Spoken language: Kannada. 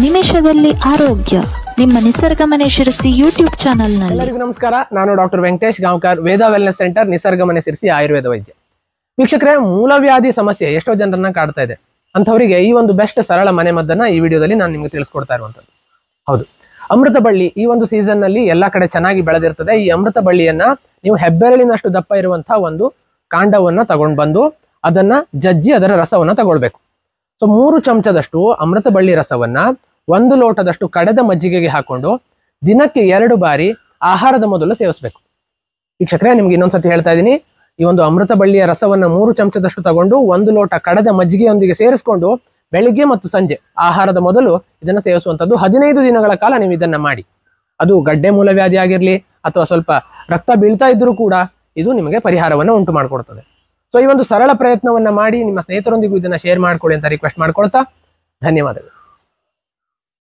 ನಿಮಿಷದಲ್ಲಿ ಆರೋಗ್ಯ ನಿಮ್ಮ ನಿಸರ್ಗ ಮನೆ ಶಿರಸಿ ಯೂಟ್ಯೂಬ್ ಚಾನೆಲ್ನಲ್ಲಿ. ಎಲ್ಲರಿಗೂ ನಮಸ್ಕಾರ. ನಾನು ಡಾಕ್ಟರ್ ವೆಂಕಟೇಶ್ ಗಾಂವ್ಕರ್, ವೇದ ವೆಲ್ನೆಸ್ ಸೆಂಟರ್, ನಿಸರ್ಗ ಮನೆ ಶಿರಸಿ ಆಯುರ್ವೇದ ವೈದ್ಯ. ವೀಕ್ಷಕರೇ, ಮೂಲವ್ಯಾಧಿ ಸಮಸ್ಯೆ ಎಷ್ಟೋ ಜನರನ್ನ ಕಾಡ್ತಾ ಇದೆ. ಅಂಥವರಿಗೆ ಈ ಒಂದು ಬೆಸ್ಟ್ ಸರಳ ಮನೆ ಮದ್ದನ್ನ ಈ ವಿಡಿಯೋದಲ್ಲಿ ನಾನು ನಿಮಗೆ ತಿಳಿಸ್ಕೊಡ್ತಾ ಇರುವಂಥದ್ದು. ಹೌದು, ಅಮೃತ ಬಳ್ಳಿ ಈ ಒಂದು ಸೀಸನ್ ನಲ್ಲಿ ಎಲ್ಲಾ ಕಡೆ ಚೆನ್ನಾಗಿ ಬೆಳೆದಿರ್ತದೆ. ಈ ಅಮೃತ ಬಳ್ಳಿಯನ್ನ ನೀವು ಹೆಬ್ಬೆರಳಿನಷ್ಟು ದಪ್ಪ ಇರುವಂತಹ ಒಂದು ಕಾಂಡವನ್ನ ತಗೊಂಡು ಬಂದು ಅದನ್ನ ಜಜ್ಜಿ ಅದರ ರಸವನ್ನ ತಗೊಳ್ಬೇಕು. ಸೊ 3 ಚಮಚದಷ್ಟು ಅಮೃತ ಬಳ್ಳಿ ರಸವನ್ನ 1 ಲೋಟದಷ್ಟು ಕಡೆದ ಮಜ್ಜಿಗೆಗೆ ಹಾಕೊಂಡು ದಿನಕ್ಕೆ 2 ಬಾರಿ ಆಹಾರದ ಮೊದಲು ಸೇವಿಸಬೇಕು. ವೀಕ್ಷಕರೇ, ನಿಮ್ಗೆ ಇನ್ನೊಂದ್ಸತಿ ಹೇಳ್ತಾ ಇದ್ದೀನಿ, ಈ ಒಂದು ಅಮೃತ ಬಳ್ಳಿಯ ರಸವನ್ನ 3 ಚಮಚದಷ್ಟು ತಗೊಂಡು 1 ಲೋಟ ಕಡೆದ ಮಜ್ಜಿಗೆಯೊಂದಿಗೆ ಸೇರಿಸ್ಕೊಂಡು ಬೆಳಿಗ್ಗೆ ಮತ್ತು ಸಂಜೆ ಆಹಾರದ ಮೊದಲು ಇದನ್ನು ಸೇವಿಸುವಂಥದ್ದು 15 ದಿನಗಳ ಕಾಲ ನೀವು ಇದನ್ನ ಮಾಡಿ. ಅದು ಗಡ್ಡೆ ಮೂಲವ್ಯಾಧಿ ಆಗಿರ್ಲಿ ಅಥವಾ ಸ್ವಲ್ಪ ರಕ್ತ ಬೀಳ್ತಾ ಇದ್ರೂ ಕೂಡ ಇದು ನಿಮಗೆ ಪರಿಹಾರವನ್ನು ಉಂಟು ಮಾಡಿಕೊಡ್ತದೆ. ಸೊ ಈ ಒಂದು ಸರಳ ಪ್ರಯತ್ನವನ್ನ ಮಾಡಿ ನಿಮ್ಮ ಸ್ನೇಹಿತರೊಂದಿಗೂ ಇದನ್ನ ಶೇರ್ ಮಾಡ್ಕೊಳ್ಳಿ ಅಂತ ರಿಕ್ವೆಸ್ಟ್ ಮಾಡ್ಕೊಳ್ತಾ ಧನ್ಯವಾದಗಳು.